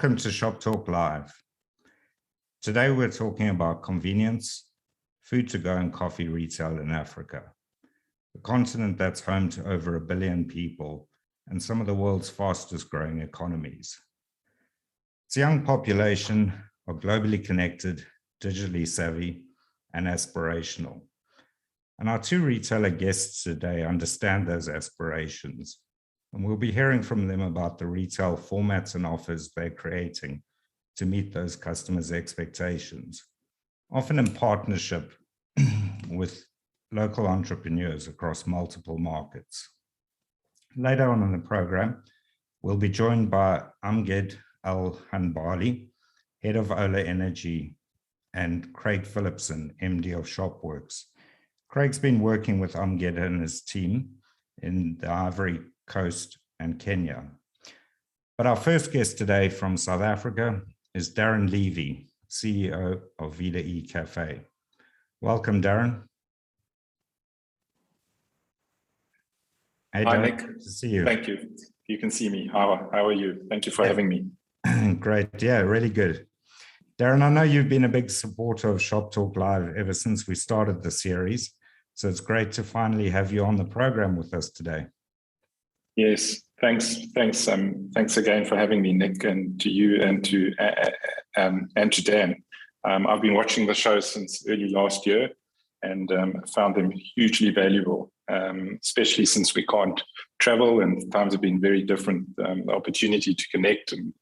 welcome to Shop Talk Live. Today we're talking about convenience, food to go and coffee retail in Africa, a continent that's home to over 1 billion people and some of the world's fastest growing economies. Its young population are globally connected, digitally savvy, and aspirational. And our two retailer guests today understand those aspirations, and we'll be hearing from them about the retail formats and offers they're creating to meet those customers' expectations, often in partnership with local entrepreneurs across multiple markets. Later on in the program, we'll be joined by Amged EL-Hanbali, Head of OLA Energy, and Craig Phillipson, MD of Shopworks. Craig's been working with Amged and his team in the Ivory Coast and Kenya. But our first guest today from South Africa is Darren Levy, CEO of Vida caffè. Welcome, Darren. Hey, Hi, Darren. Nick. Good to see you. Thank you. You can see me. How are you? Thank you for having me. Great. Yeah, really good. Darren, I know you've been a big supporter of Shop Talk Live ever since we started the series. So it's great to finally have you on the program with us today. Yes, thanks. Thanks again for having me, Nick, and to you and to Dan. I've been watching the show since early last year and found them hugely valuable, especially since we can't travel and times have been very different. The opportunity to connect and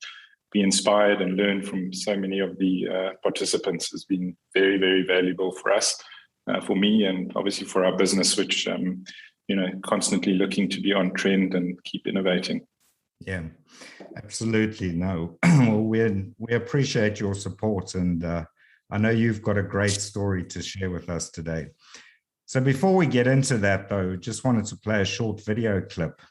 be inspired and learn from so many of the participants has been very, very valuable for us, for me, and obviously for our business, which constantly looking to be on trend and keep innovating. Yeah, absolutely. No, well, we appreciate your support, and I know you've got a great story to share with us today. So before we get into that, though, just wanted to play a short video clip.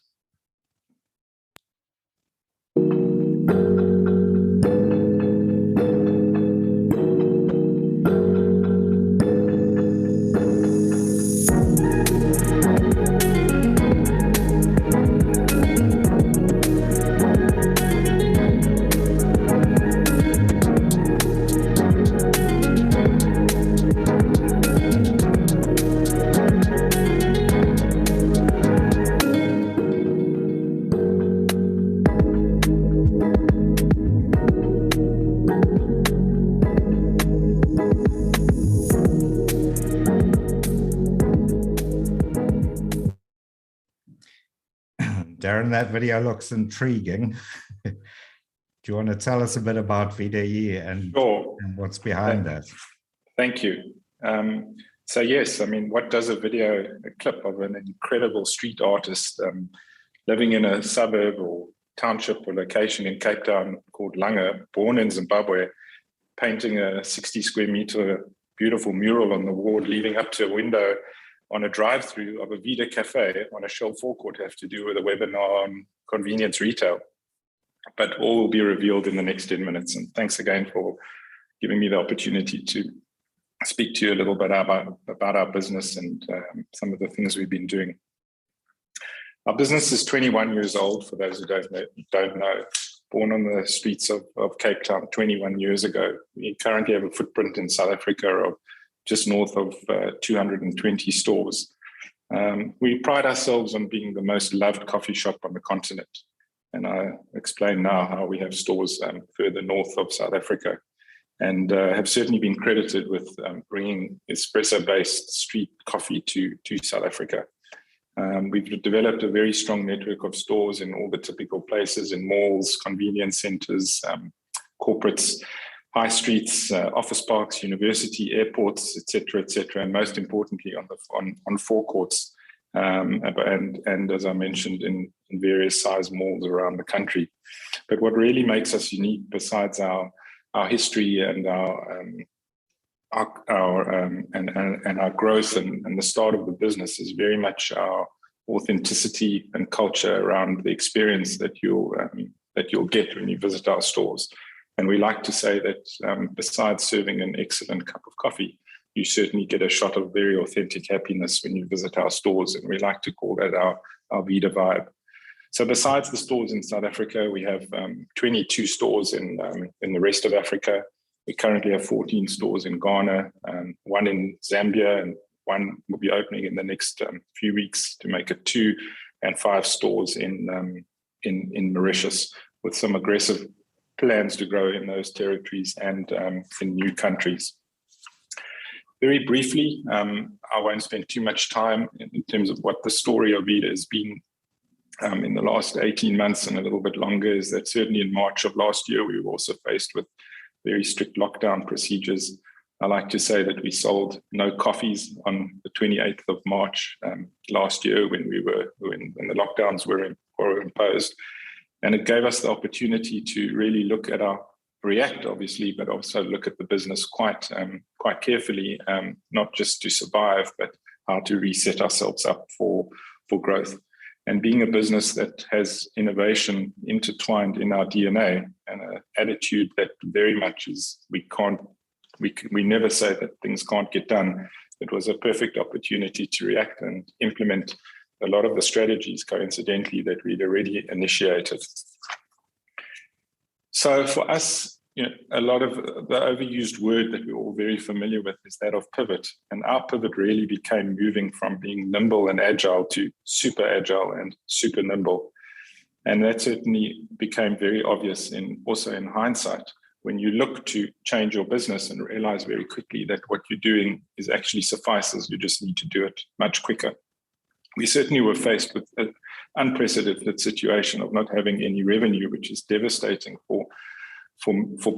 Darren, that video looks intriguing. Do you want to tell us a bit about Vida and, Sure. and what's behind that? Thank you. So yes, I mean, what does a clip of an incredible street artist living in a suburb or township or location in Cape Town called Lange, born in Zimbabwe, painting a 60 square meter beautiful mural on the wall leading up to a window on a drive-through of a Vida caffè on a Shell forecourt have to do with a webinar on convenience retail. But all will be revealed in the next 10 minutes. And thanks again for giving me the opportunity to speak to you a little bit about our business and some of the things we've been doing. Our business is 21 years old, for those who don't know. Born on the streets of Cape Town 21 years ago. We currently have a footprint in South Africa of just north of 220 stores. We pride ourselves on being the most loved coffee shop on the continent. And I explain now how we have stores further north of South Africa and have certainly been credited with bringing espresso-based street coffee to South Africa. We've developed a very strong network of stores in all the typical places, in malls, convenience centers, corporates, high streets, office parks, university, airports, etc., and most importantly on forecourts, and as I mentioned, in various size malls around the country. But what really makes us unique, besides our history and our growth and the start of the business, is very much our authenticity and culture around the experience that you'll get when you visit our stores. And we like to say that besides serving an excellent cup of coffee, you certainly get a shot of very authentic happiness when you visit our stores. And we like to call that our Vida vibe. So besides the stores in South Africa, we have 22 stores in the rest of Africa. We currently have 14 stores in Ghana, one in Zambia, and one will be opening in the next few weeks to make it 2, and 5 stores in Mauritius, with some aggressive plans to grow in those territories and in new countries. Very briefly, I won't spend too much time in terms of what the story of vida has been in the last 18 months and a little bit longer, is that certainly in March of last year, we were also faced with very strict lockdown procedures. I like to say that we sold no coffees on the 28th of March last year when the lockdowns were imposed. And it gave us the opportunity to really look at react, obviously, but also look at the business quite carefully, not just to survive, but how to reset ourselves up for growth. And being a business that has innovation intertwined in our DNA and an attitude that very much is we never say that things can't get done. It was a perfect opportunity to react and implement a lot of the strategies, coincidentally, that we'd already initiated. So for us, a lot of the overused word that we're all very familiar with is that of pivot. And our pivot really became moving from being nimble and agile to super agile and super nimble. And that certainly became very obvious also in hindsight, when you look to change your business and realize very quickly that what you're doing is actually suffices. You just need to do it much quicker. We certainly were faced with an unprecedented situation of not having any revenue, which is devastating for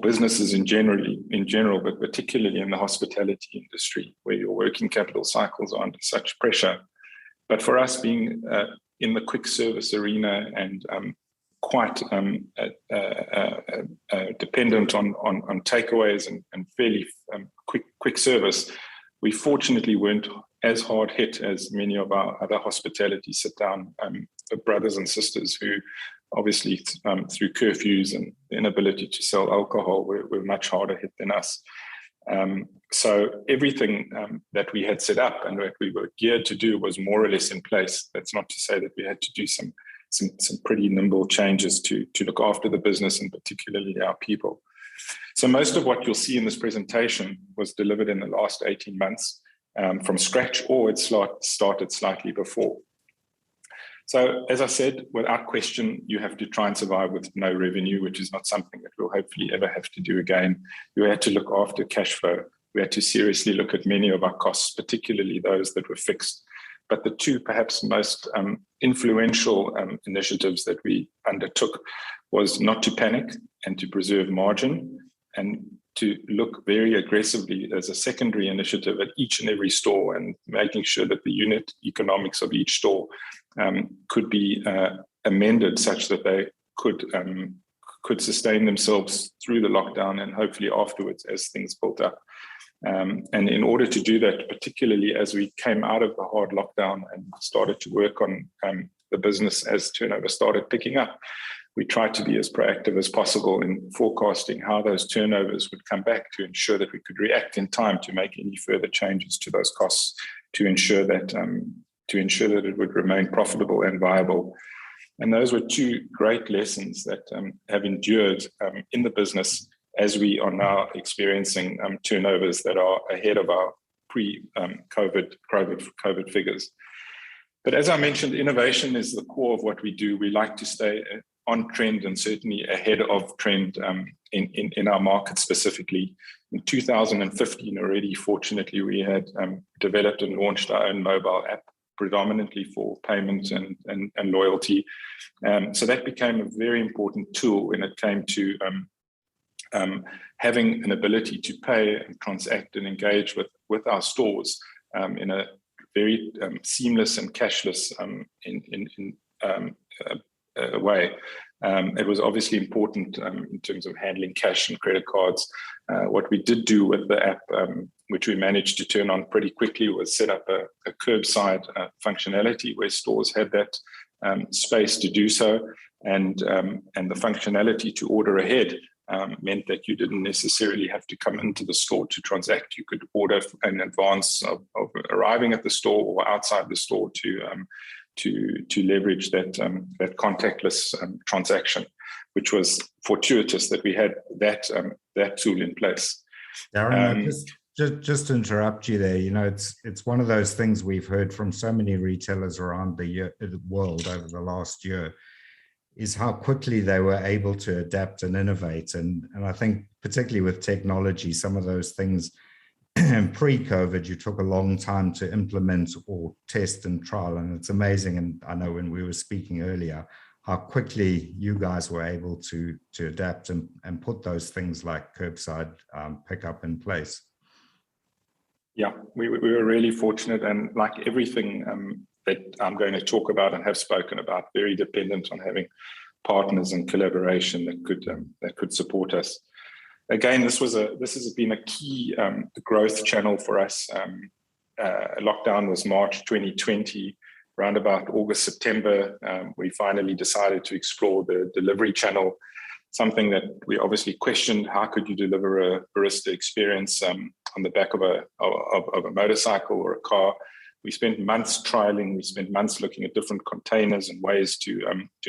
businesses in general, but particularly in the hospitality industry, where your working capital cycles are under such pressure. But for us, being in the quick service arena and quite dependent on takeaways and fairly quick service, we fortunately weren't as hard hit as many of our other hospitality sit-down brothers and sisters who obviously through curfews and the inability to sell alcohol were much harder hit than us. So everything that we had set up and that we were geared to do was more or less in place. That's not to say that we had to do some pretty nimble changes to look after the business and particularly our people. So most of what you'll see in this presentation was delivered in the last 18 months from scratch, or it started slightly before. So as I said, without question, you have to try and survive with no revenue, which is not something that we'll hopefully ever have to do again. You had to look after cash flow. We had to seriously look at many of our costs, particularly those that were fixed. But the two perhaps most influential initiatives that we undertook was not to panic and to preserve margin, and to look very aggressively as a secondary initiative at each and every store and making sure that the unit economics of each store could be amended such that they could sustain themselves through the lockdown and hopefully afterwards as things built up. And in order to do that, particularly as we came out of the hard lockdown and started to work on the business as turnover started picking up, we tried to be as proactive as possible in forecasting how those turnovers would come back to ensure that we could react in time to make any further changes to those costs to ensure that it would remain profitable and viable. And those were two great lessons that have endured in the business as we are now experiencing turnovers that are ahead of our pre-COVID figures. But as I mentioned, innovation is the core of what we do. We like to stay on trend and certainly ahead of trend in our market specifically. In 2015 already, fortunately, we had developed and launched our own mobile app, predominantly for payment and loyalty. So that became a very important tool when it came to having an ability to pay and transact and engage with our stores in a very seamless and cashless way. It was obviously important in terms of handling cash and credit cards. What we did do with the app, which we managed to turn on pretty quickly, was set up a curbside functionality where stores had that space to do so, and the functionality to order ahead meant that you didn't necessarily have to come into the store to transact. You could order in advance of arriving at the store or outside the store to leverage that contactless transaction, which was fortuitous that we had that tool in place. Darren, just to interrupt you there, it's one of those things we've heard from so many retailers around the world over the last year, is how quickly they were able to adapt and innovate. And I think particularly with technology, some of those things pre-COVID, you took a long time to implement or test and trial. And it's amazing. And I know when we were speaking earlier, how quickly you guys were able to adapt and put those things like curbside pickup in place. Yeah, we were really fortunate, and like everything that I'm going to talk about and have spoken about, very dependent on having partners and collaboration that could support us. Again, this has been a key growth channel for us. Lockdown was March 2020. Around about August, September, we finally decided to explore the delivery channel, something that we obviously questioned. How could you deliver a barista experience on the back of a motorcycle or a car? We spent months trialing. We spent months looking at different containers and ways to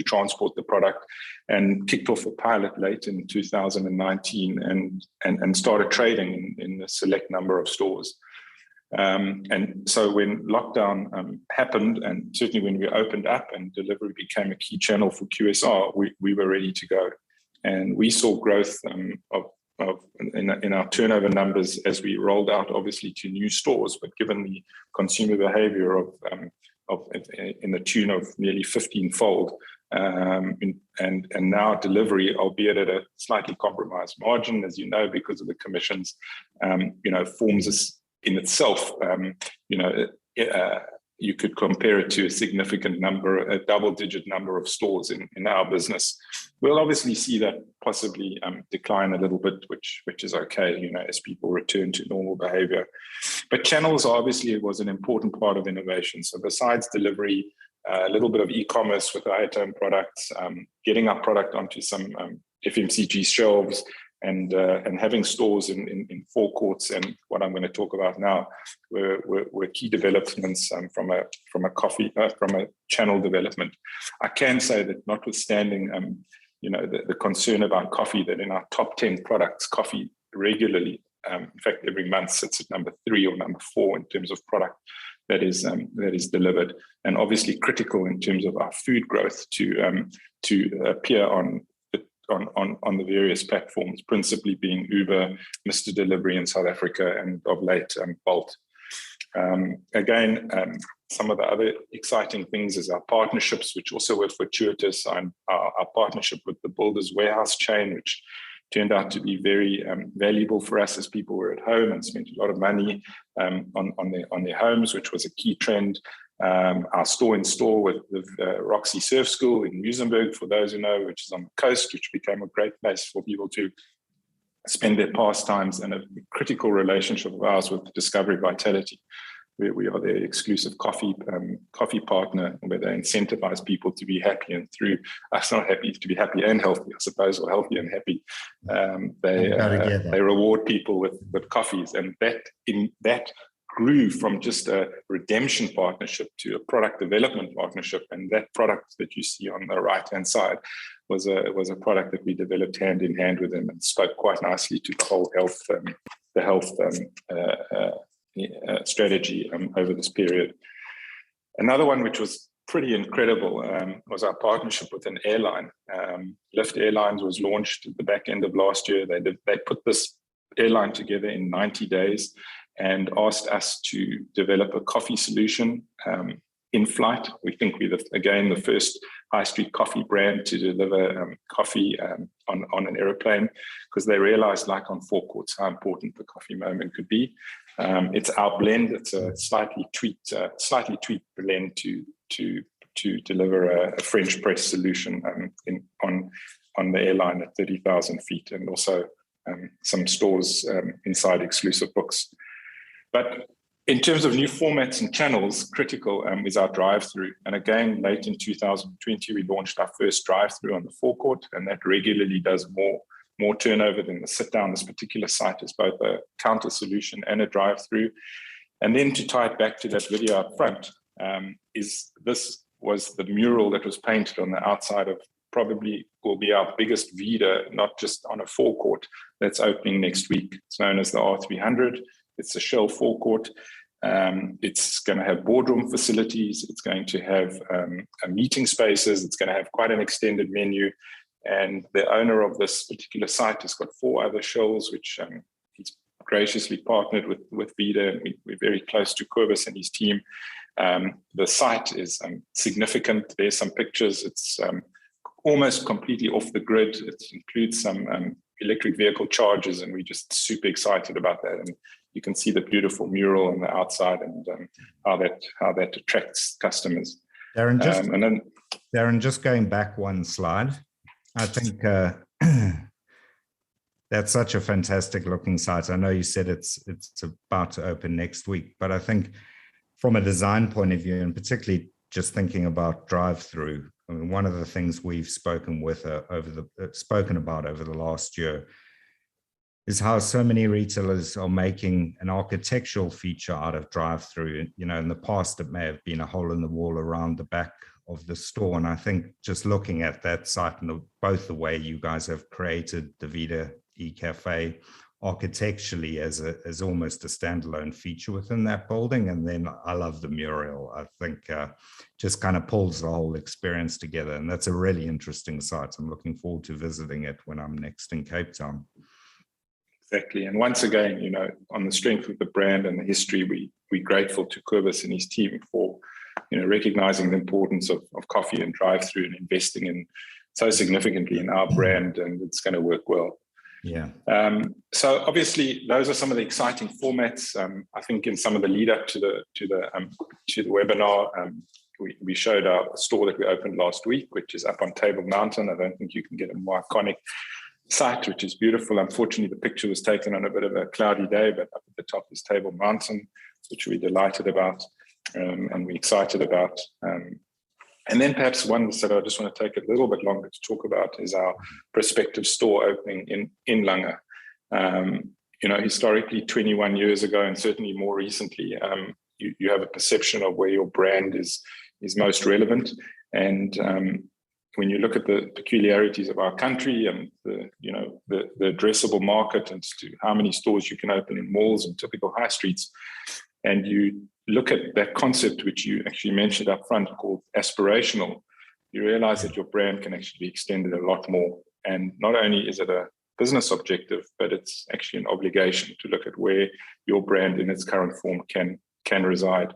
transport the product, and kicked off a pilot late in 2019 and started trading in a select number of stores. And so when lockdown happened, and certainly when we opened up and delivery became a key channel for QSR, we were ready to go. And we saw growth in our turnover numbers as we rolled out, obviously, to new stores. But given the consumer behavior in the tune of nearly 15-fold, and now delivery, albeit at a slightly compromised margin, as you know, because of the commissions, forms us in itself, you could compare it to a significant number, a double-digit number of stores in our business. We'll obviously see that possibly decline a little bit, which is okay, as people return to normal behavior. But channels obviously was an important part of innovation. So besides delivery, a little bit of e-commerce with our at-home products, getting our product onto some FMCG shelves, and having stores in forecourts, and what I'm going to talk about now were key developments from a channel development. I can say that notwithstanding the concern about coffee, that in our top 10 products, coffee regularly, in fact every month, sits at number 3 or number 4 in terms of product that is delivered, and obviously critical in terms of our food growth to appear on the various platforms, principally being Uber, Mr. Delivery in South Africa, and of late Bolt. Again, some of the other exciting things is our partnerships, which also were fortuitous. Our partnership with the Builders Warehouse chain, which turned out to be very valuable for us as people were at home and spent a lot of money on their homes, which was a key trend. Our store-in-store with Roxy Surf School in Muizenberg, for those who know, which is on the coast, which became a great place for people to spend their pastimes, and a critical relationship of ours with Discovery Vitality, where we are their exclusive coffee partner, where they incentivize people to be happy, and through us not happy, to be happy and healthy, I suppose, or healthy and happy. They reward people with coffees, and that grew from just a redemption partnership to a product development partnership. And that product that you see on the right-hand side was a product that we developed hand in hand with them, and spoke quite nicely to the whole health strategy over this period. Another one which was pretty incredible was our partnership with an airline. Lift Airlines was launched at the back end of last year. They put this airline together in 90 days and asked us to develop a coffee solution in flight. We think we're the first high street coffee brand to deliver coffee on an aeroplane, because they realized, like on forecourts, how important the coffee moment could be. It's our blend. It's a slightly tweaked blend to deliver a French press solution on the airline at 30,000 feet, and also some stores inside exclusive books. But in terms of new formats and channels, critical is our drive-through. And again, late in 2020, we launched our first drive-through on the forecourt, and that regularly does more turnover than the sit-down. This particular site is both a counter solution and a drive-through. And then to tie it back to that video up front, is this was the mural that was painted on the outside of probably will be our biggest vida, not just on a forecourt, that's opening next week. It's known as the R300. It's a shell forecourt. It's going to have boardroom facilities. It's going to have meeting spaces. It's going to have quite an extended menu. And the owner of this particular site has got 4 other shells, which he's graciously partnered with Vida. And we're very close to Kobus and his team. The site is significant. There's some pictures. It's almost completely off the grid. It includes some electric vehicle chargers, and we're just super excited about that. And you can see the beautiful mural on the outside and how that attracts customers. Darren, just going back one slide, I think that's such a fantastic looking site. I know you said it's about to open next week, but I think from a design point of view, and particularly just thinking about drive-through, I mean, one of the things we've spoken about over the last year is how so many retailers are making an architectural feature out of drive-through. You know, in the past, it may have been a hole in the wall around the back of the store. And I think just looking at that site and both the way you guys have created the Vida e-cafe architecturally as almost a standalone feature within that building. And then I love the mural. I think just kind of pulls the whole experience together. And that's a really interesting site. I'm looking forward to visiting it when I'm next in Cape Town. Exactly. And once again, you know, on the strength of the brand and the history, we're grateful to Kobus and his team for, you know, recognizing the importance of coffee and drive-through and investing in so significantly in our brand, and it's going to work well. Yeah. So obviously, those are some of the exciting formats. I think in some of the lead up to the webinar, we showed our store that we opened last week, which is up on Table Mountain. I don't think you can get a more iconic site, which is beautiful. Unfortunately, the picture was taken on a bit of a cloudy day, but up at the top is Table Mountain, which we're delighted about and we're excited about. And then perhaps one that I just want to take a little bit longer to talk about is our prospective store opening in Langa. You know, historically, 21 years ago, and certainly more recently, you have a perception of where your brand is most relevant. And when you look at the peculiarities of our country and the addressable market and to how many stores you can open in malls and typical high streets, and you look at that concept which you actually mentioned up front called aspirational, you realize that your brand can actually be extended a lot more. And not only is it a business objective, but it's actually an obligation to look at where your brand in its current form can reside.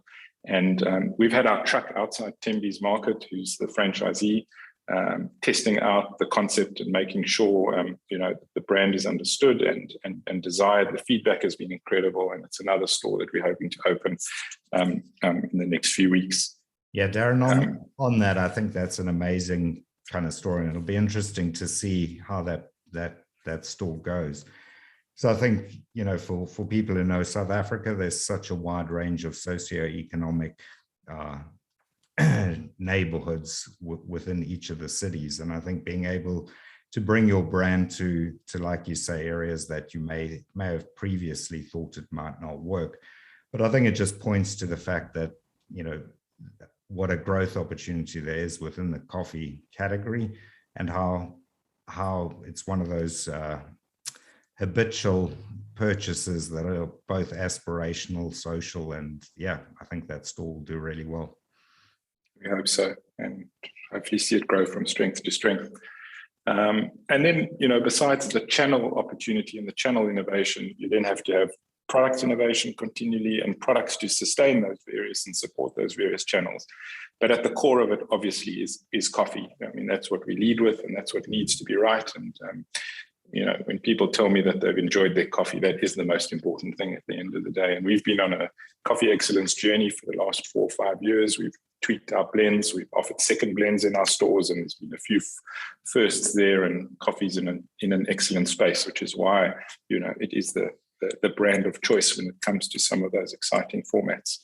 And we've had our truck outside Tembi's Market, who's the franchisee, testing out the concept and making sure the brand is understood and desired. The feedback has been incredible, and it's another store that we're hoping to open in the next few weeks. Yeah, Darren, on that, I think that's an amazing kind of story, and it'll be interesting to see how that store goes. So I think, you know, for people who know South Africa, there's such a wide range of socioeconomic neighborhoods within each of the cities. And I think being able to bring your brand to like you say, areas that you may have previously thought it might not work. But I think it just points to the fact that, you know, what a growth opportunity there is within the coffee category, and how it's one of those habitual purchases that are both aspirational, social, and yeah, I think that store will do really well. We hope so, and hopefully see it grow from strength to strength. And then, you know, besides the channel opportunity and the channel innovation, you then have to have product innovation continually and products to sustain those various and support those various channels. But at the core of it, obviously, is coffee. I mean, that's what we lead with, and that's what needs to be right. And you know, when people tell me that they've enjoyed their coffee, that is the most important thing at the end of the day. And we've been on a coffee excellence journey for the last 4 or 5 years. We've tweaked our blends. We've offered second blends in our stores, and there's been a few firsts there, and coffee's in an excellent space, which is why, you know, it is the brand of choice when it comes to some of those exciting formats.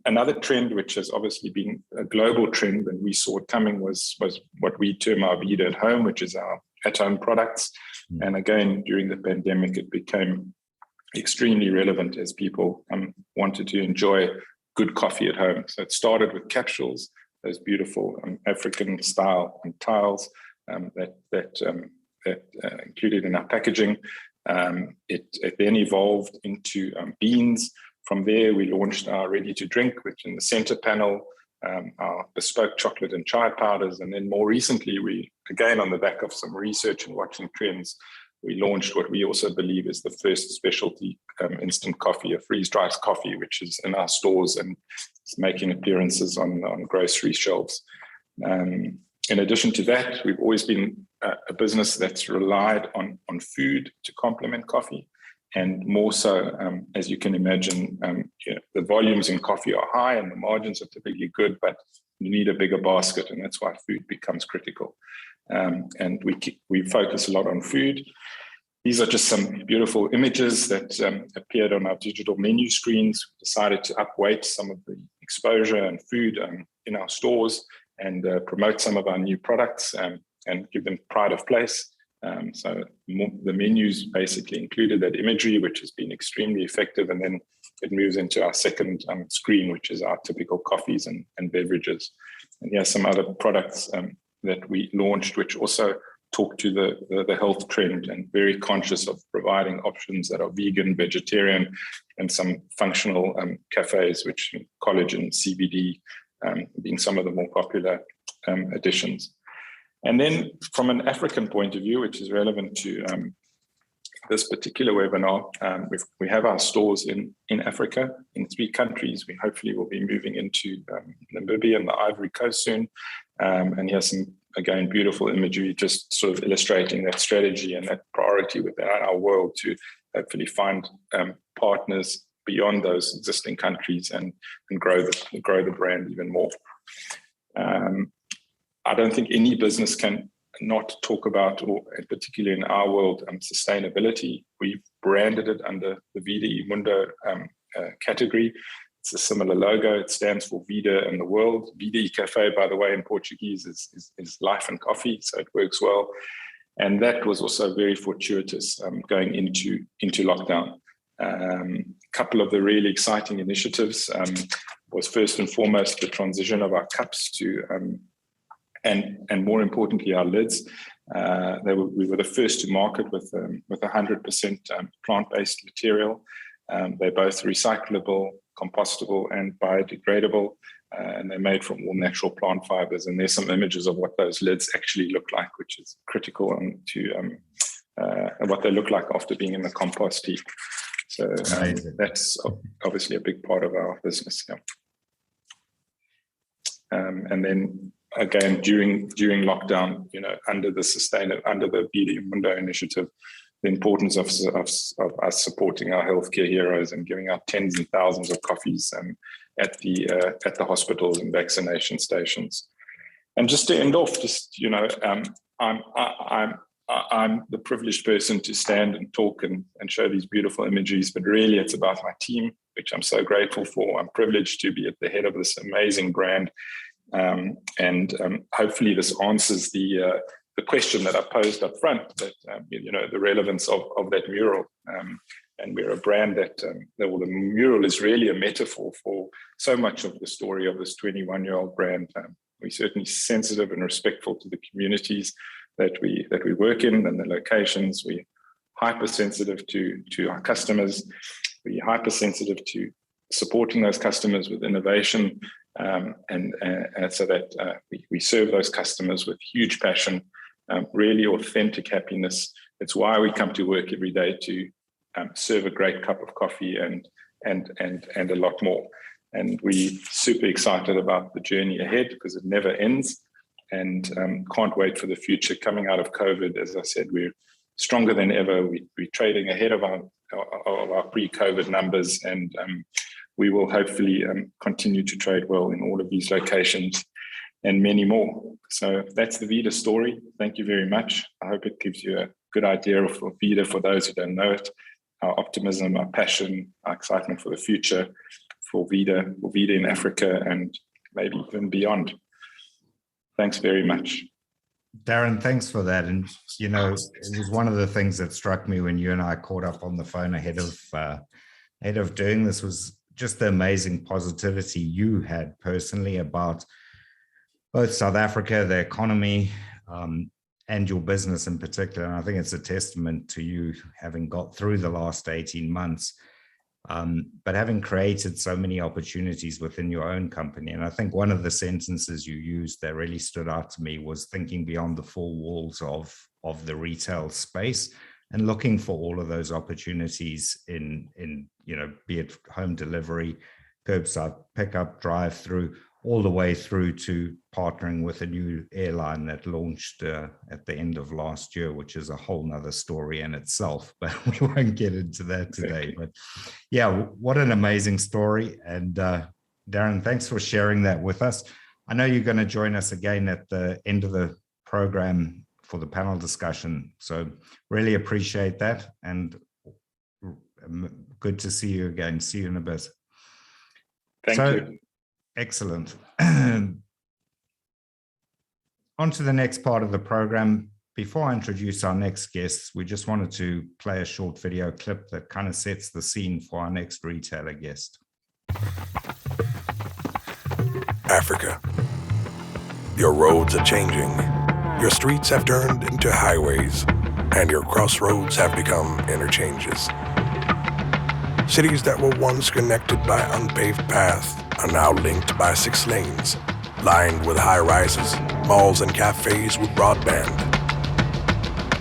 Another trend, which has obviously been a global trend and we saw it coming, was what we term our vida at home, which is our at-home products. And again, during the pandemic, it became extremely relevant as people wanted to enjoy good coffee at home. So it started with capsules, those beautiful African style tiles that included in our packaging. It then evolved into beans. From there, we launched our ready to drink, which in the center panel, our bespoke chocolate and chai powders. And then more recently, we, again, on the back of some research and watching trends, we launched what we also believe is the first specialty instant coffee, a freeze-dried coffee, which is in our stores and is making appearances on grocery shelves. In addition to that, we've always been a business that's relied on food to complement coffee. And more so, as you can imagine, the volumes in coffee are high and the margins are typically good, but you need a bigger basket, and that's why food becomes critical. And we focus a lot on food. These are just some beautiful images that appeared on our digital menu screens. We decided to upweight some of the exposure and food in our stores and promote some of our new products and give them pride of place. So the menus basically included that imagery, which has been extremely effective. And then it moves into our second screen, which is our typical coffees and beverages. And here are some other products that we launched, which also talk to the health trend and very conscious of providing options that are vegan, vegetarian, and some functional cafes, which collagen, CBD, being some of the more popular additions. And then from an African point of view, which is relevant to this particular webinar, we have our stores in Africa in 3 countries. We hopefully will be moving into Namibia and the Ivory Coast soon. And here's some, again, beautiful imagery, just sort of illustrating that strategy and that priority within our world to hopefully find partners beyond those existing countries and grow the brand even more. I don't think any business can not talk about, or particularly in our world, sustainability. We've branded it under the Vida e Mundo category. It's a similar logo. It stands for Vida and the world. Vida e Caffè, by the way, in Portuguese is life and coffee, so it works well. And that was also very fortuitous going into lockdown. A couple of the really exciting initiatives was first and foremost the transition of our cups to and more importantly, our lids. We were the first to market with 100% plant-based material. They're both recyclable, compostable, and biodegradable, and they're made from all natural plant fibers. And there's some images of what those lids actually look like, which is critical to what they look like after being in the compost heap. So that's obviously a big part of our business. Yeah. And then again, during lockdown, under the Vida e Mundo initiative, the importance of us supporting our healthcare heroes and giving out tens and thousands of coffees at the hospitals and vaccination stations. And just to end off, I'm the privileged person to stand and talk and show these beautiful images, but really it's about my team, which I'm so grateful for. I'm privileged to be at the head of this amazing brand. And hopefully this answers the question that I posed up front, that the relevance of that mural. And we're a brand that the mural is really a metaphor for so much of the story of this 21-year-old brand. We're certainly sensitive and respectful to the communities that we work in and the locations. We're hypersensitive to our customers. We're hypersensitive to supporting those customers with innovation. And so that we serve those customers with huge passion, really authentic happiness. It's why we come to work every day, to serve a great cup of coffee and a lot more. And we're super excited about the journey ahead because it never ends, and can't wait for the future. Coming out of COVID, as I said, we're stronger than ever. We're trading ahead of our pre-COVID numbers, and we will hopefully continue to trade well in all of these locations and many more. So that's the Vida story. Thank you very much. I hope it gives you a good idea of Vida for those who don't know it, our optimism, our passion, our excitement for the future, for Vida in Africa, and maybe even beyond. Thanks very much. Darren, thanks for that. And, it was one of the things that struck me when you and I caught up on the phone ahead of doing this, was just the amazing positivity you had personally about both South Africa, the economy, and your business in particular. And I think it's a testament to you having got through the last 18 months, but having created so many opportunities within your own company. And I think one of the sentences you used that really stood out to me was thinking beyond the four walls of the retail space and looking for all of those opportunities in be it home delivery, curbside pickup, drive-through, all the way through to partnering with a new airline that launched at the end of last year, which is a whole nother story in itself, but we won't get into that today. But yeah, what an amazing story. And Darren, thanks for sharing that with us. I know you're going to join us again at the end of the program for the panel discussion. So really appreciate that. And good to see you again. See you in a bit. Thank you. Excellent. On to the next part of the program. Before I introduce our next guests, we just wanted to play a short video clip that kind of sets the scene for our next retailer guest. Africa. Your roads are changing. Your streets have turned into highways, and your crossroads have become interchanges. Cities that were once connected by unpaved paths are now linked by 6 lanes, lined with high-rises, malls and cafes with broadband.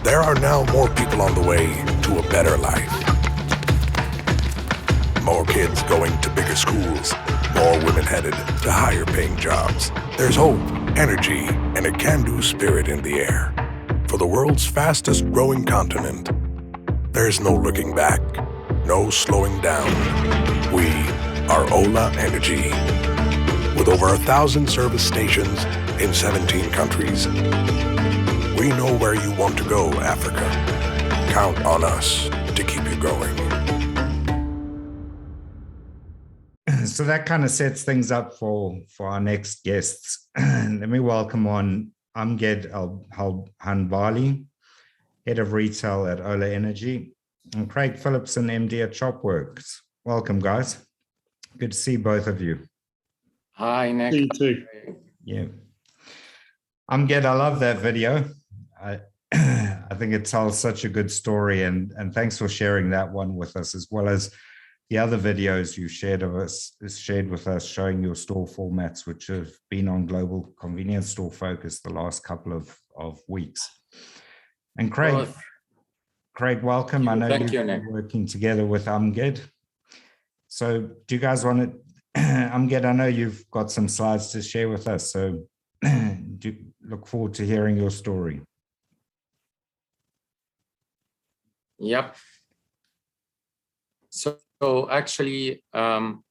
There are now more people on the way to a better life. More kids going to bigger schools, more women headed to higher-paying jobs. There's hope, energy, and a can-do spirit in the air. For the world's fastest-growing continent, there's no looking back, no slowing down. We are OLA Energy. With over 1,000 service stations in 17 countries, we know where you want to go, Africa. Count on us to keep you going. So that kind of sets things up for our next guests. Let me welcome on Amged EL-Hanbali, Head of Retail at OLA Energy, and Craig Phillipson, MD at Shopworks. Welcome, guys. Good to see both of you. Hi, Nick. You too. Yeah. Amged, I love that video. I think it tells such a good story, and thanks for sharing that one with us, as well as the other videos you shared with us showing your store formats, which have been on Global Convenience Store Focus the last couple of weeks. And Craig, welcome. I know you've been working together with Amged. So do you guys want to, Amged, I know you've got some slides to share with us, so do look forward to hearing your story. Yep. So actually, no,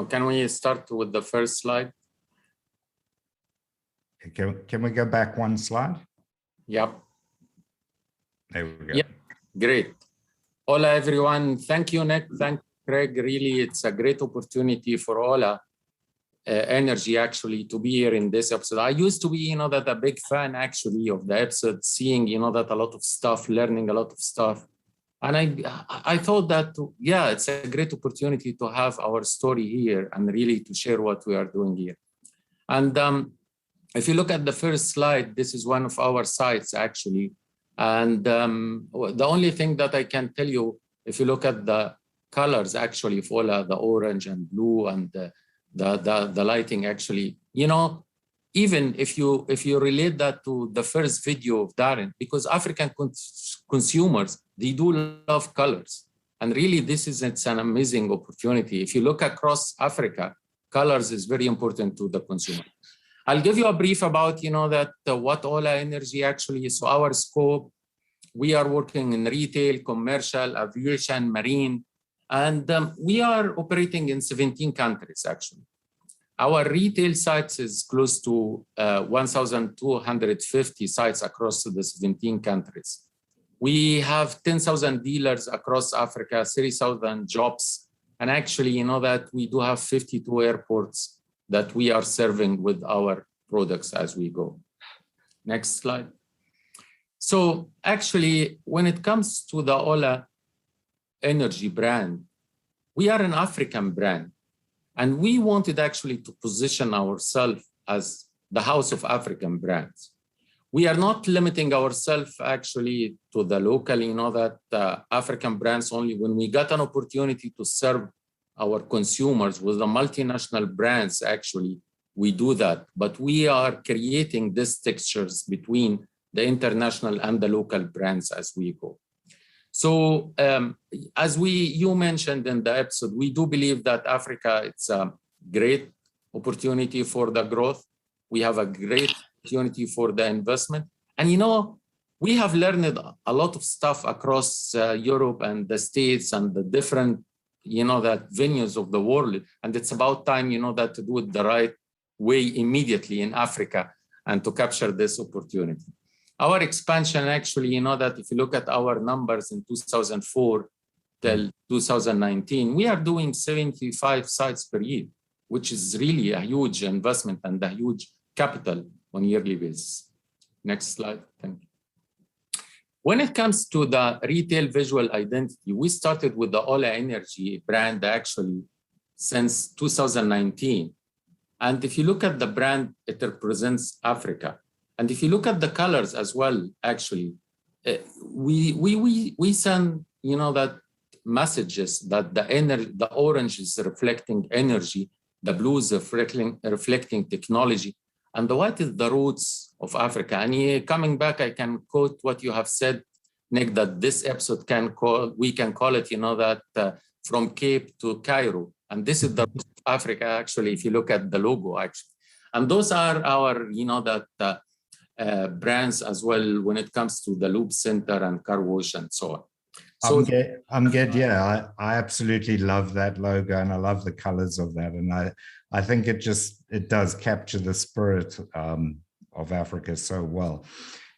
can we start with the first slide? Can we go back one slide? Yep. There we go. Yep. Great. Hola, everyone. Thank you, Nick. Thank Craig. Really, it's a great opportunity for OLA Energy actually to be here in this episode. I used to be, that a big fan actually of the episode, seeing, that a lot of stuff, learning a lot of stuff. And I thought that, yeah, it's a great opportunity to have our story here and really to share what we are doing here. And if you look at the first slide, this is one of our sites actually. And the only thing that I can tell you, if you look at the colors actually for the orange and blue and the lighting actually, even if you relate that to the first video of Darren, because African consumers, they do love colors. And really it's an amazing opportunity. If you look across Africa, colors is very important to the consumer. I'll give you a brief about, what OLA Energy actually is. So our scope, we are working in retail, commercial, aviation, marine, and we are operating in 17 countries actually. Our retail sites is close to 1,250 sites across the 17 countries. We have 10,000 dealers across Africa, 30,000 jobs, and actually, that we do have 52 airports that we are serving with our products as we go. Next slide. So actually, when it comes to the OLA Energy brand, we are an African brand. And we wanted actually to position ourselves as the house of African brands. We are not limiting ourselves actually to the local, that African brands only. When we got an opportunity to serve our consumers with the multinational brands, actually, we do that. But we are creating these textures between the international and the local brands as we go. So as you mentioned in the episode, we do believe that Africa, it's a great opportunity for the growth. We have a great opportunity for the investment. And, we have learned a lot of stuff across Europe and the States and the different, that venues of the world. And it's about time, that to do it the right way immediately in Africa and to capture this opportunity. Our expansion actually, that if you look at our numbers in 2004 till 2019, we are doing 75 sites per year, which is really a huge investment and a huge capital on a yearly basis. Next slide, thank you. When it comes to the retail visual identity, we started with the OLA Energy brand actually since 2019. And if you look at the brand, it represents Africa. And if you look at the colors as well, actually, we send, that messages that the orange is reflecting energy, the blue is reflecting technology, and the white is the roots of Africa. And coming back, I can quote what you have said, Nick, that this episode we can call it, that from Cape to Cairo. And this is the roots of Africa, actually, if you look at the logo, actually. And those are our, brands as well when it comes to the Loop Center and Car Wash and so on. So Amged, yeah, I absolutely love that logo and I love the colors of that. And I think it does capture the spirit of Africa so well.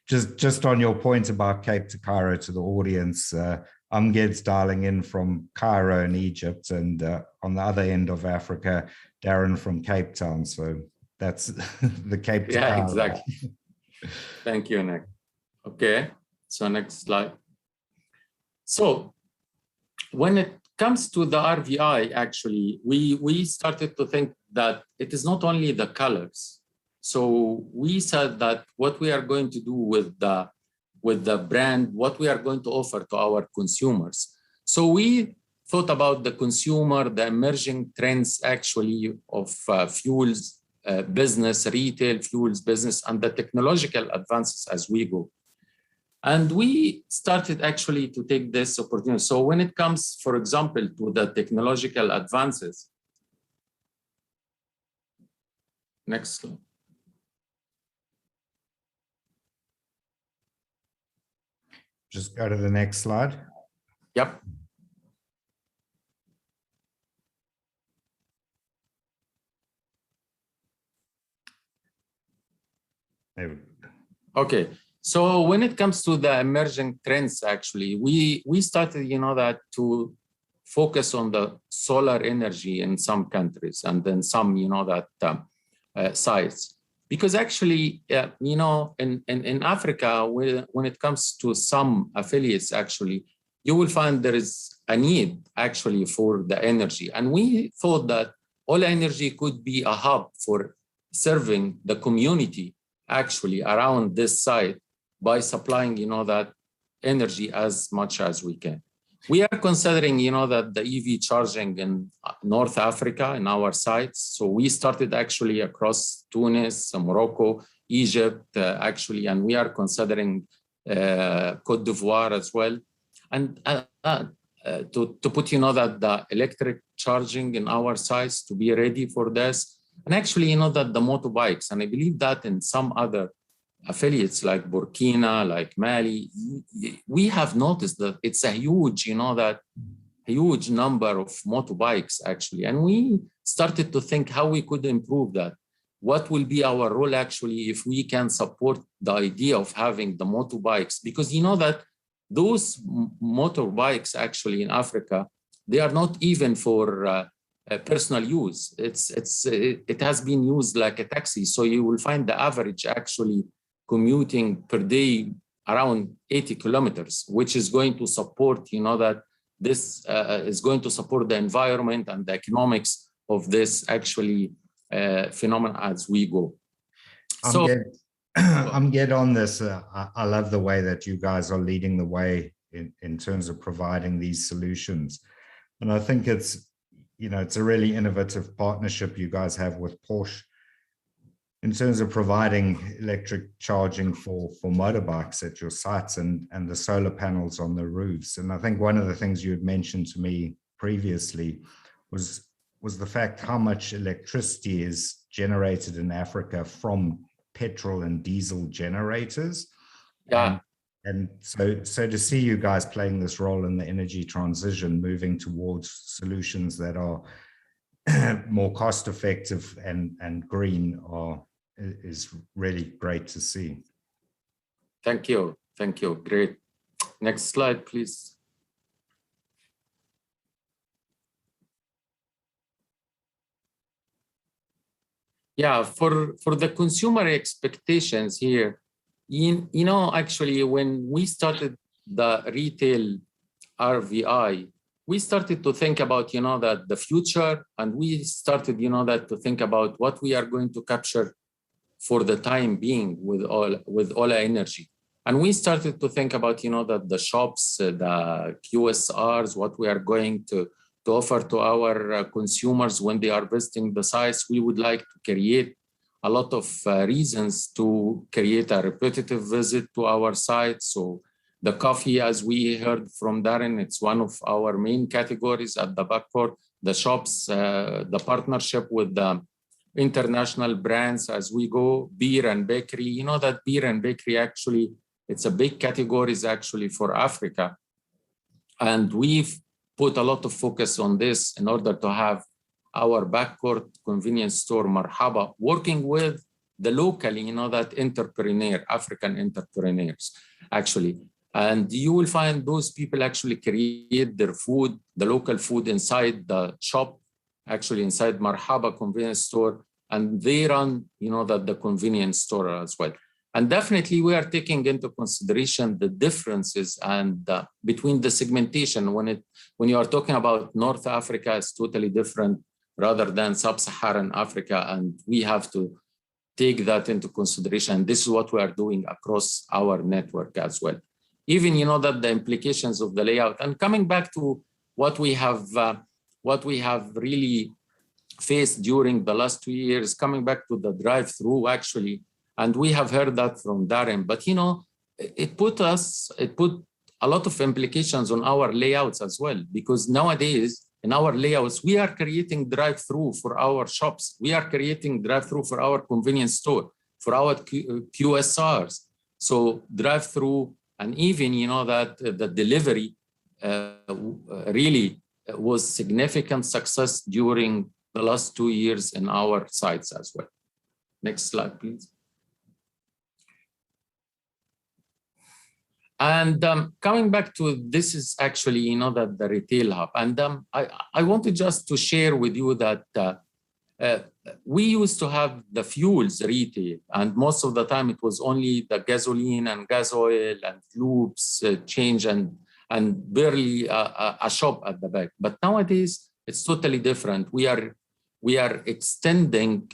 Just on your point about Cape to Cairo to the audience, Amged's dialing in from Cairo in Egypt, and on the other end of Africa, Darren from Cape Town. So that's the Cape to Cairo. Yeah, exactly. Thank you, Nick. Okay, so next slide. So when it comes to the RVI, actually, we started to think that it is not only the colors. So we said that what we are going to do with the brand, what we are going to offer to our consumers. So we thought about the consumer, the emerging trends actually of fuels, business, retail, fuels business, and the technological advances as we go. And we started actually to take this opportunity. So when it comes, for example, to the technological advances, next slide. Just go to the next slide. Yep. There we go. Okay. So when it comes to the emerging trends, actually, we started, that to focus on the solar energy in some countries and then some, sites. Because actually, in Africa, when it comes to some affiliates, actually, you will find there is a need actually for the energy. And we thought that OLA Energy could be a hub for serving the community actually around this site by supplying, that energy as much as we can. We are considering, that the EV charging in North Africa in our sites. So we started actually across Tunis, Morocco, Egypt, actually, and we are considering Côte d'Ivoire as well. And to put, that the electric charging in our sites to be ready for this. And actually, that the motorbikes, and I believe that in some other affiliates like Burkina, like Mali, we have noticed that it's a huge, that huge number of motorbikes actually. And we started to think how we could improve that. What will be our role actually if we can support the idea of having the motorbikes? Because that those motorbikes actually in Africa, they are not even for personal use. It has been used like a taxi. So you will find the average actually commuting per day around 80 kilometers, which is going to support, that this is going to support the environment and the economics of this actually phenomenon as we go. I'm get on this. I love the way that you guys are leading the way in terms of providing these solutions. And I think it's, it's a really innovative partnership you guys have with Porsche in terms of providing electric charging for motorbikes at your sites and the solar panels on the roofs. And I think one of the things you had mentioned to me previously was the fact how much electricity is generated in Africa from petrol and diesel generators. Yeah. And so to see you guys playing this role in the energy transition, moving towards solutions that are more cost effective and green is really great to see. Thank you. Thank you. Great. Next slide, please. Yeah, for the consumer expectations here, actually, when we started the retail RVI, we started to think about, that the future, and we started, that to think about what we are going to capture for the time being with OLA Energy. And we started to think about, that the shops, the QSRs, what we are going to offer to our consumers when they are visiting the sites. We would like to create a lot of reasons to create a repetitive visit to our site. So the coffee, as we heard from Darren, it's one of our main categories at the backcourt. The shops, the partnership with the international brands as we go, beer and bakery. That beer and bakery actually, it's a big categories actually for Africa. And we've put a lot of focus on this in order to have our backcourt convenience store Marhaba working with the local, that entrepreneur, African entrepreneurs actually. And you will find those people actually create their food, the local food inside the shop, actually inside Marhaba convenience store, and they run, the convenience store as well. And definitely we are taking into consideration the differences and between the segmentation. When you are talking about North Africa, it's totally different rather than Sub-Saharan Africa. And we have to take that into consideration. This is what we are doing across our network as well. Even, that the implications of the layout. And coming back to what we have really faced during the last 2 years, coming back to the drive-through actually, and we have heard that from Darren, but it put a lot of implications on our layouts as well, because nowadays in our layouts, we are creating drive-through for our shops. We are creating drive-through for our convenience store, for our QSRs. So drive-through, and even, that the delivery really was significant success during the last 2 years in our sites as well. Next slide, please. And coming back to this is actually, that the retail hub. And I wanted just to share with you that we used to have the fuels retail, and most of the time it was only the gasoline and gas oil and lubes change and barely a shop at the back. But nowadays it's totally different. We are extending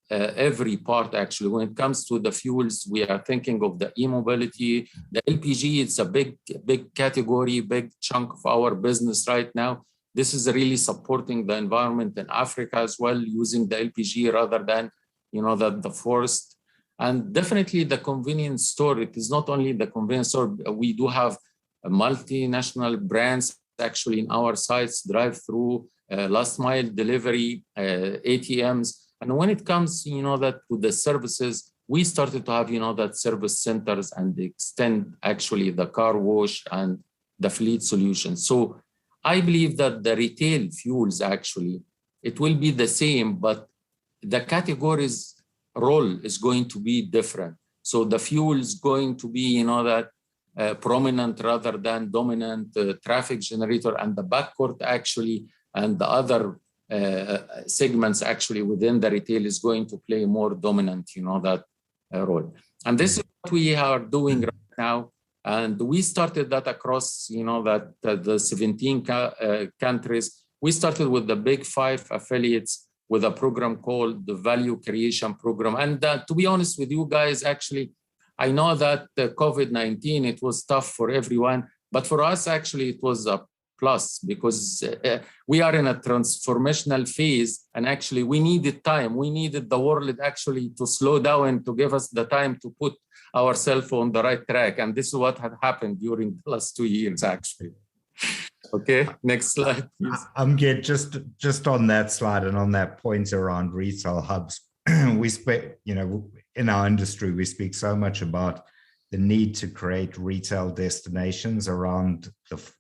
every part actually. When it comes to the fuels, we are thinking of the e-mobility, the LPG. It's a big category, big chunk of our business right now. This is really supporting the environment in Africa as well, using the LPG rather than, the forest. And definitely the convenience store. It is not only the convenience store. We do have multinational brands actually in our sites, drive-through, last mile delivery, ATMs. And when it comes, that to the services, we started to have, that service centers and extend actually the car wash and the fleet solutions. So I believe that the retail fuels actually, it will be the same, but the categories role is going to be different. So the fuel is going to be, that prominent rather than dominant traffic generator, and the backcourt actually, and the other segments actually within the retail is going to play more dominant, that role. And this is what we are doing right now. And we started that across, the 17 countries. We started with the big 5 affiliates with a program called the Value Creation Program. And to be honest with you guys, actually, I know that the COVID-19, it was tough for everyone, but for us, actually, it was a plus because we are in a transformational phase, and actually we needed time. We needed the world actually to slow down and to give us the time to put ourselves on the right track. And this is what had happened during the last 2 years, actually. Okay, next slide, please. Amged, just on that slide and on that point around retail hubs, we speak, in our industry, we speak so much about the need to create retail destinations around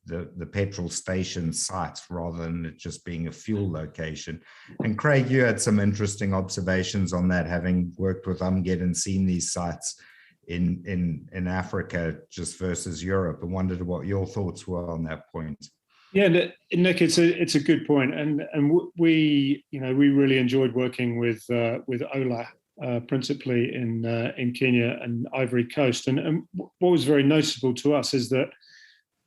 the petrol station sites rather than it just being a fuel location. And Craig, you had some interesting observations on that, having worked with Amged and seen these sites in Africa just versus Europe, and wondered what your thoughts were on that point. Yeah, Nick, it's a good point, and we really enjoyed working with OLA. Principally in Kenya and Ivory Coast. And what was very noticeable to us is that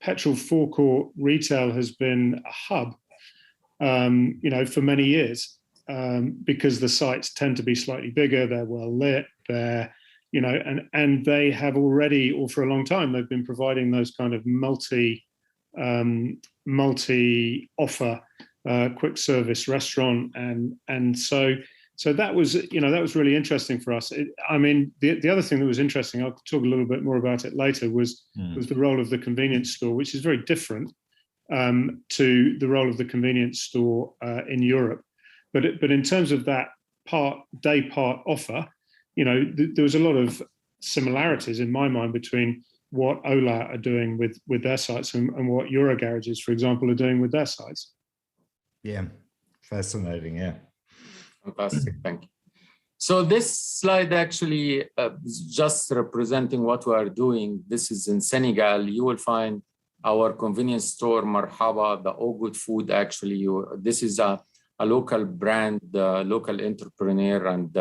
petrol forecourt retail has been a hub, for many years, because the sites tend to be slightly bigger, they're well lit, they're, and they have already, or for a long time, they've been providing those kind of multi-offer quick service restaurant, and so that was really interesting for us. The other thing that was interesting, I'll talk a little bit more about it later, was the role of the convenience store, which is very different to the role of the convenience store in Europe. But in terms of that day part offer, there was a lot of similarities in my mind between what OLA are doing with their sites and what Eurogarages, for example, are doing with their sites. Yeah, fascinating. Yeah. Fantastic, thank you. So this slide actually is just representing what we are doing. This is in Senegal. You will find our convenience store, Marhaba, the All Good Food. Actually, this is a local brand, local entrepreneur, and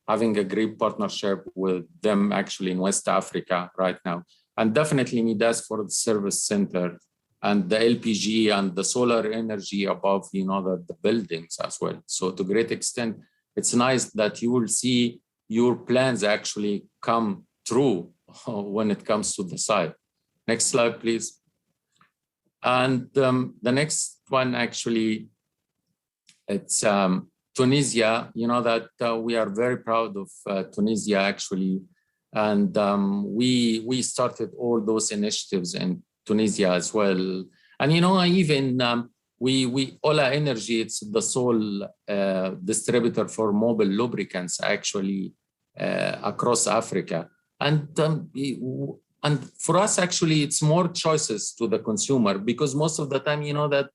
having a great partnership with them actually in West Africa right now. And definitely need us for the service center and the LPG and the solar energy above, the buildings as well. So to a great extent, it's nice that you will see your plans actually come true when it comes to the site. Next slide, please. And the next one, actually, it's Tunisia. That we are very proud of Tunisia, actually. And we started all those initiatives in Tunisia as well. And even we OLA Energy, it's the sole distributor for mobile lubricants actually across Africa. And for us actually, it's more choices to the consumer, because most of the time that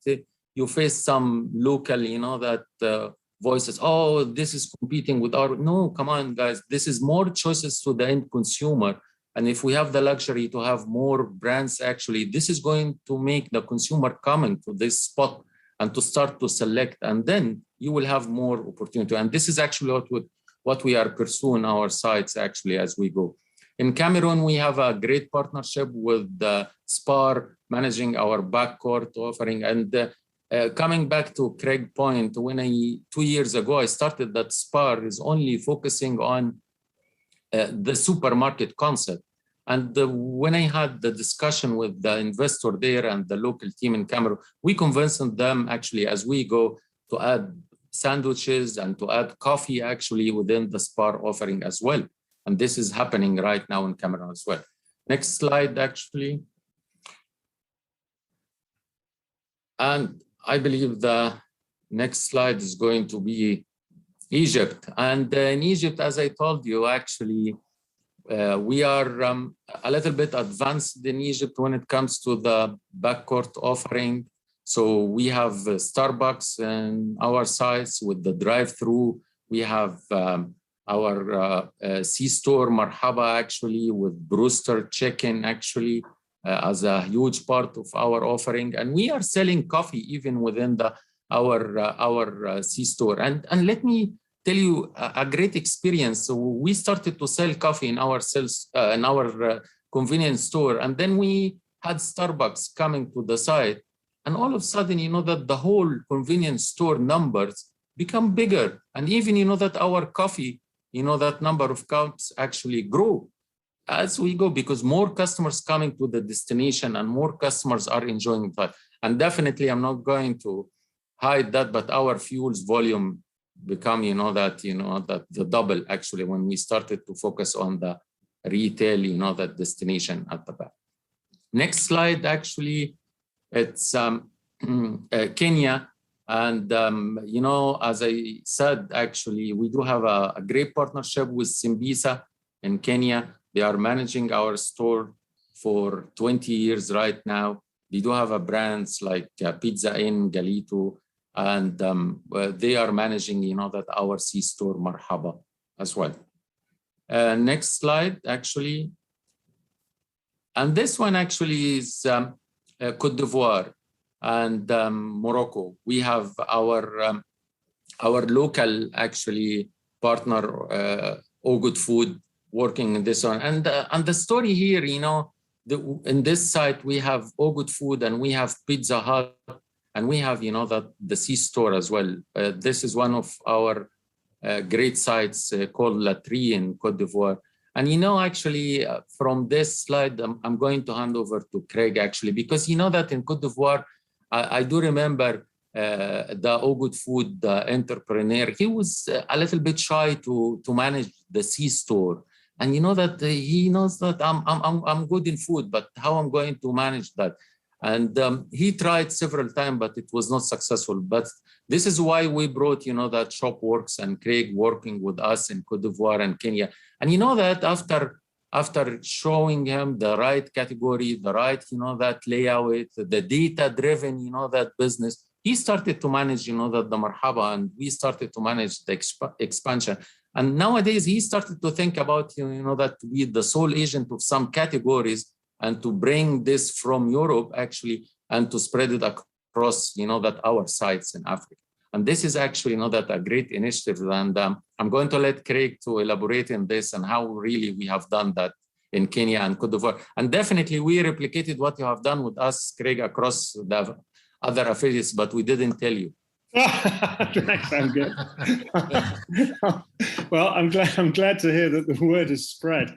you face some local that voices, oh, this is competing with our, no, come on guys, this is more choices to the end consumer. And if we have the luxury to have more brands, actually, this is going to make the consumer coming to this spot and to start to select, and then you will have more opportunity. And this is actually what we are pursuing our sites actually as we go. In Cameroon, we have a great partnership with SPAR managing our backcourt offering. And coming back to Craig's point, when 2 years ago, I started that SPAR is only focusing on the supermarket concept. And when I had the discussion with the investor there and the local team in Cameroon, we convinced them actually as we go to add sandwiches and to add coffee actually within the SPAR offering as well. And this is happening right now in Cameroon as well. Next slide, actually. And I believe the next slide is going to be Egypt. And in Egypt, as I told you, actually, we are a little bit advanced in Egypt when it comes to the backcourt offering. So we have Starbucks in our sites with the drive-through. We have our C-store Marhaba actually with Brewster Chicken actually as a huge part of our offering. And we are selling coffee even within our C-store. And let me tell you a great experience. So we started to sell coffee in our convenience store, and then we had Starbucks coming to the site, and all of a sudden, that the whole convenience store numbers become bigger. And even, you know, that our coffee, you know, that number of counts actually grow as we go, because more customers coming to the destination and more customers are enjoying that. And definitely, I'm not going to hide that, but our fuels volume become, that the double actually when we started to focus on the retail, that destination at the back. Next slide, actually, it's Kenya. And, as I said, actually, we do have a great partnership with Simbisa in Kenya. They are managing our store for 20 years right now. They do have brands like Pizza Inn, Galito, and they are managing, that our C-store Marhaba as well. Next slide, actually. And this one actually is Côte d'Ivoire and Morocco. We have our local actually partner, All Good Food, working in this one. And the story here, in this site, we have All Good Food and we have Pizza Hut and we have, the C-store as well. This is one of our great sites called La Tri in Côte d'Ivoire. And, actually, from this slide, I'm going to hand over to Craig, actually, because that in Côte d'Ivoire, I do remember the All Good Food entrepreneur. He was a little bit shy to manage the C-store. And that he knows that I'm good in food, but how I'm going to manage that? And he tried several times, but it was not successful. But this is why we brought, that Shopworks and Craig working with us in Côte d'Ivoire and Kenya. And that after showing him the right category, the right, that layout, the data-driven, that business, he started to manage, the Marhaba, and we started to manage the expansion. And nowadays, he started to think about, that to be the sole agent of some categories and to bring this from Europe, actually, and to spread it across, that our sites in Africa. And this is actually, that a great initiative. And I'm going to let Craig to elaborate on this and how really we have done that in Kenya and Côte d'Ivoire. And definitely, we replicated what you have done with us, Craig, across the other affiliates, but we didn't tell you. Thanks, Amged. Well, I'm glad to hear that the word has spread.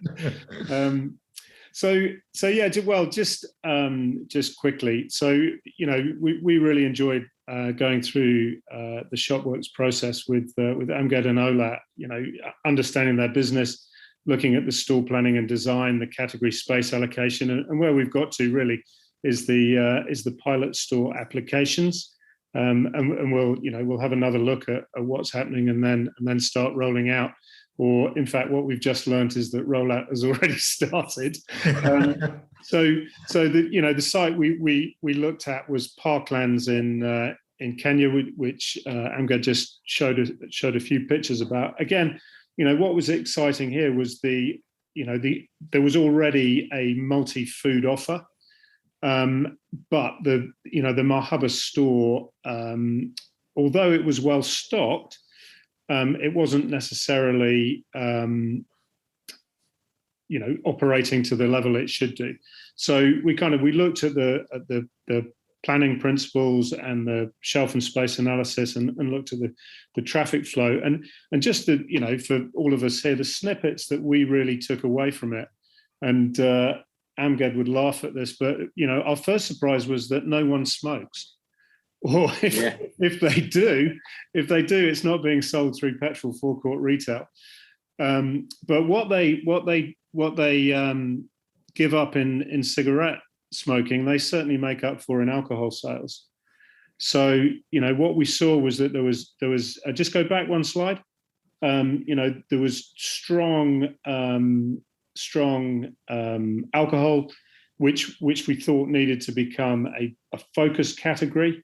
So yeah, well, just quickly. So we really enjoyed going through the Shopworks process with Amged and OLA. Understanding their business, looking at the store planning and design, the category space allocation, and where we've got to really is the pilot store applications. And we'll have another look at what's happening and then start rolling out. Or in fact, what we've just learned is that rollout has already started. So the site we looked at was Parklands in Kenya, which Amged just showed a few pictures about. Again, what was exciting here was there was already a multi-food offer. But the Marhaba store, although it was well stocked, it wasn't necessarily operating to the level it should do. So we looked at the planning principles and the shelf and space analysis and looked at the traffic flow and just for all of us here, the snippets that we really took away from it. And Amged would laugh at this, but our first surprise was that no one smokes, or if they do, it's not being sold through petrol forecourt retail. But what they give up in cigarette smoking, they certainly make up for in alcohol sales. So what we saw was that there was just go back one slide. There was strong alcohol, which we thought needed to become a focused category.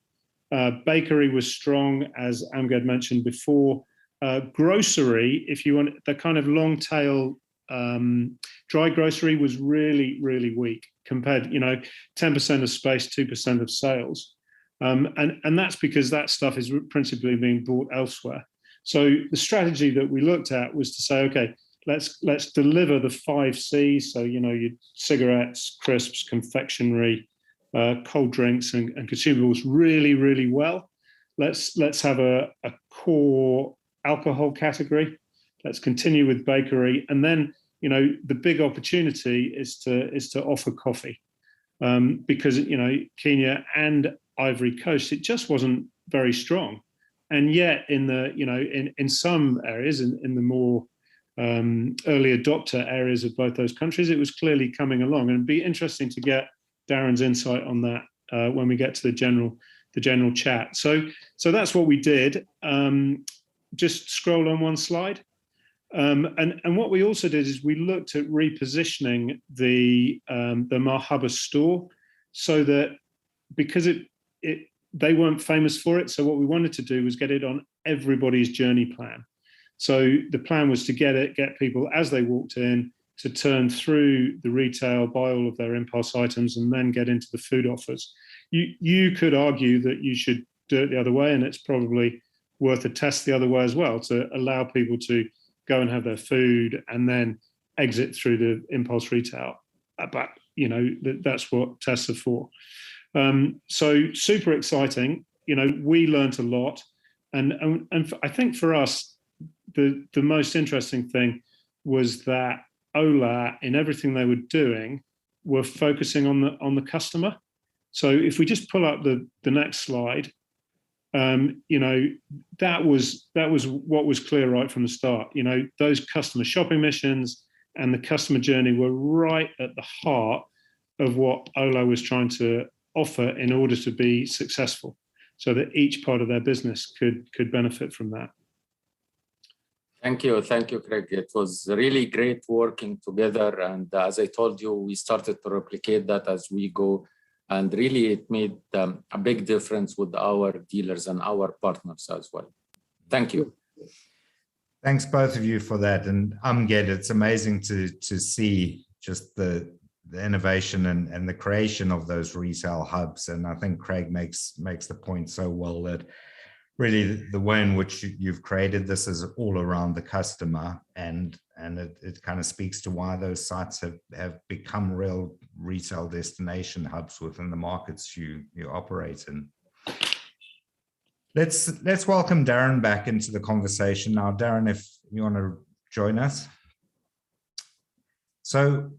Bakery was strong, as Amged mentioned before. Grocery, if you want the kind of long tail, dry grocery was really, really weak compared, 10% of space, 2% of sales. And that's because that stuff is principally being bought elsewhere. So the strategy that we looked at was to say, okay, let's deliver the 5 C's. So, your cigarettes, crisps, confectionery, cold drinks and consumables really, really well. let's have a core alcohol category. Let's continue with bakery, and then the big opportunity is to offer coffee, because Kenya and Ivory Coast, it just wasn't very strong, and yet in some areas, in the more early adopter areas of both those countries, it was clearly coming along. And it'd be interesting to get Darren's insight on that when we get to the general chat. So that's what we did. Just scroll on one slide. And what we also did is we looked at repositioning the Marhaba store, so that because they weren't famous for it, so what we wanted to do was get it on everybody's journey plan. So the plan was to get people as they walked in to turn through the retail, buy all of their impulse items, and then get into the food offers. You could argue that you should do it the other way, and it's probably worth a test the other way as well, to allow people to go and have their food and then exit through the impulse retail. But that's what tests are for. So super exciting. We learned a lot, and I think for us, the most interesting thing was that OLA, in everything they were doing, were focusing on the customer. So if we just pull up the next slide, that was what was clear right from the start. Those customer shopping missions and the customer journey were right at the heart of what OLA was trying to offer in order to be successful, so that each part of their business could benefit from that. Thank you, Craig. It was really great working together, and as I told you, we started to replicate that as we go. And really, it made a big difference with our dealers and our partners as well. Thank you. Thanks, both of you, for that. And Amged, it's amazing to see just the innovation and the creation of those retail hubs. And I think Craig makes the point so well that really the way in which you've created this is all around the customer, and it kind of speaks to why those sites have become real retail destination hubs within the markets you operate in. Let's welcome Darren back into the conversation now. Darren, if you want to join us. So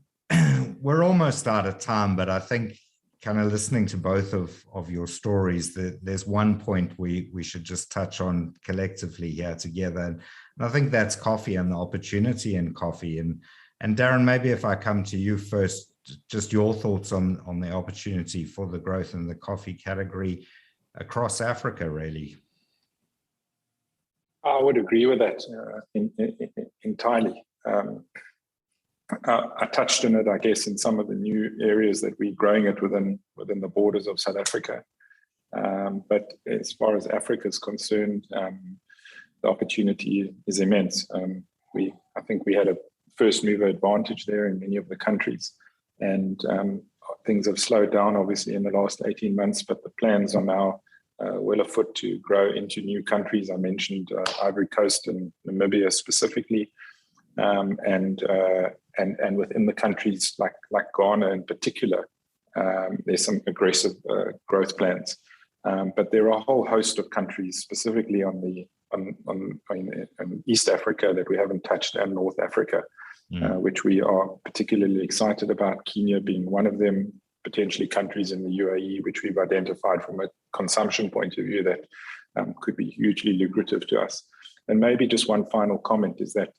we're almost out of time, but I think kind of listening to both of your stories, there's one point we should just touch on collectively here together. And I think that's coffee and the opportunity in coffee. And Darren, maybe if I come to you first, just your thoughts on the opportunity for the growth in the coffee category across Africa, really. I would agree with that entirely. I touched on it, I guess, in some of the new areas that we're growing it within the borders of South Africa. But as far as Africa is concerned, the opportunity is immense. I think we had a first mover advantage there in many of the countries, and things have slowed down obviously in the last 18 months, but the plans are now well afoot to grow into new countries. I mentioned Ivory Coast and Namibia specifically, and within the countries like Ghana in particular, there's some aggressive growth plans. But there are a whole host of countries, specifically on East Africa, that we haven't touched, and North Africa, which we are particularly excited about. Kenya being one of them, potentially countries in the UAE, which we've identified from a consumption point of view that could be hugely lucrative to us. And maybe just one final comment is that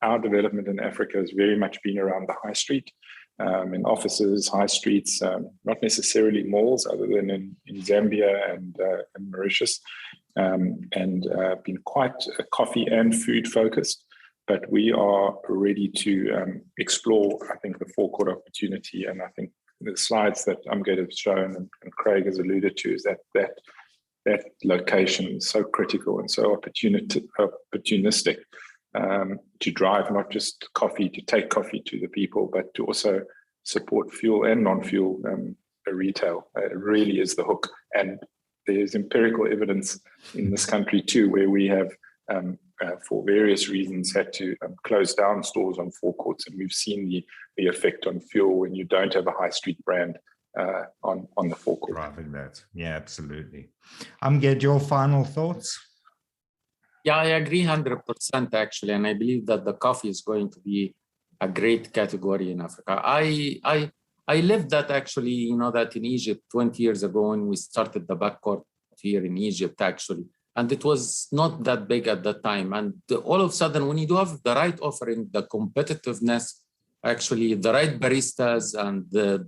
our development in Africa has very much been around the high street, in offices, high streets, not necessarily malls, other than in Zambia and Mauritius, and been quite coffee and food focused. But we are ready to explore, I think, the forecourt opportunity. And I think the slides that Amged has shown and Craig has alluded to is that location is so critical and so opportunistic to drive not just coffee, to take coffee to the people, but to also support fuel and non-fuel retail. It really is the hook. And there's empirical evidence in this country too, where we have, for various reasons, had to close down stores on forecourts. And we've seen the effect on fuel when you don't have a high street brand on the forecourt. Driving that. Yeah, absolutely. Amged, your final thoughts? Yeah, I agree 100% actually, and I believe that the coffee is going to be a great category in Africa. I lived that actually, that in Egypt 20 years ago when we started the backcourt here in Egypt actually, and it was not that big at that time. And all of a sudden, when you do have the right offering, the competitiveness, actually the right baristas, and that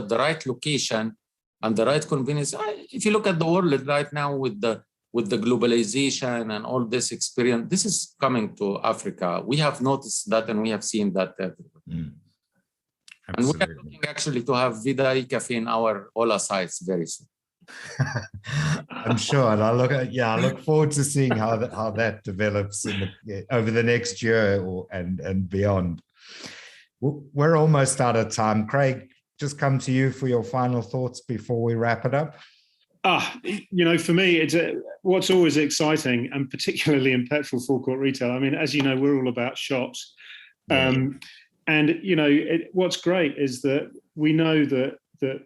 the right location and the right convenience. If you look at the world right now with the globalization and all this experience, this is coming to Africa. We have noticed that, and we have seen that everywhere. And we are looking actually to have vida caffè in our OLA sites very soon. I'm sure, and I look forward to seeing how that develops over the next year and beyond. We're almost out of time. Craig, just come to you for your final thoughts before we wrap it up. For me, it's what's always exciting, and particularly in petrol forecourt retail. I mean, as you know, we're all about shops. What's great is that we know that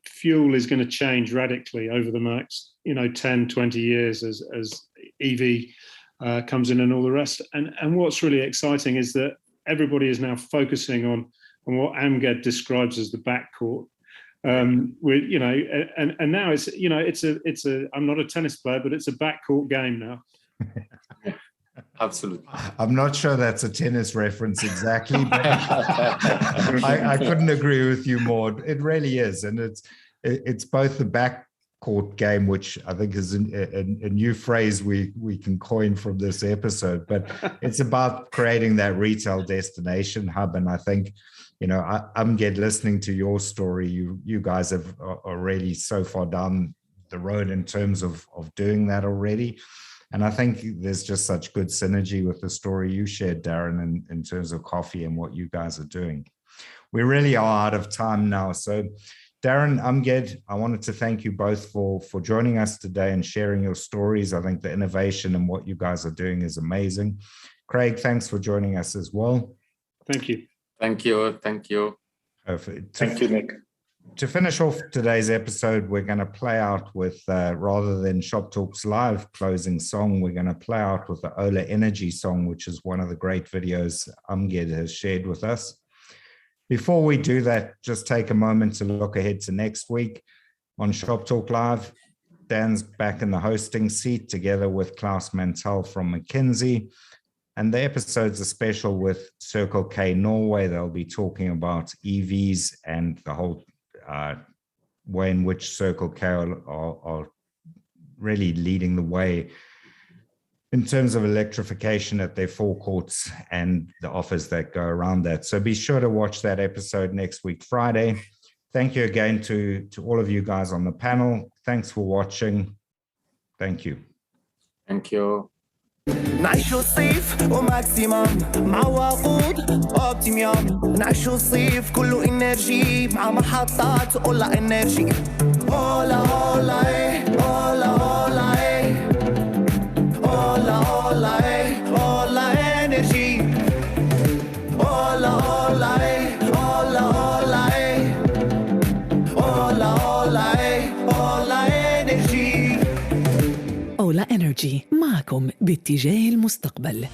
fuel is going to change radically over the next, 10, 20 years as EV comes in and all the rest. And what's really exciting is that everybody is now focusing on what Amged describes as the backcourt. And now it's I'm not a tennis player, but it's a backcourt game now. Absolutely. I'm not sure that's a tennis reference exactly, but I couldn't agree with you more. It really is. And it's both the backcourt game, which I think is a new phrase we can coin from this episode, but it's about creating that retail destination hub. And I think, I'm listening to your story. You guys have already so far down the road in terms of doing that already. And I think there's just such good synergy with the story you shared, Darren, in terms of coffee and what you guys are doing. We really are out of time now. So Darren, Amged, I wanted to thank you both for joining us today and sharing your stories. I think the innovation and what you guys are doing is amazing. Craig, thanks for joining us as well. Thank you. Thank you. Thank you. Perfect. Thank you, Nick. To finish off today's episode, we're going to play out with, rather than Shop Talk's live closing song, we're going to play out with the OLA Energy song, which is one of the great videos Amged has shared with us. Before we do that, just take a moment to look ahead to next week on Shop Talk Live. Dan's back in the hosting seat together with Klaus Mantel from McKinsey. And the episode's a special with Circle K Norway. They'll be talking about EVs and the whole way in which Circle K are really leading the way in terms of electrification at their forecourts and the offers that go around that. So be sure to watch that episode next week, Friday. Thank you again to all of you guys on the panel. Thanks for watching. Thank you. Thank you. نعيشو الصيف وماكسيموم مع وقود اوبتيميوم نعيشو الصيف كله انرجي مع محطات اولا انرجي اولا اولا ايه اولا اولا ايه اولا اولا ايه اولا انرجي اولا اولا ايه اولا اولا ايه اولا اولا ايه اولا انرجي أولا إنرجي معكم باتجاه المستقبل.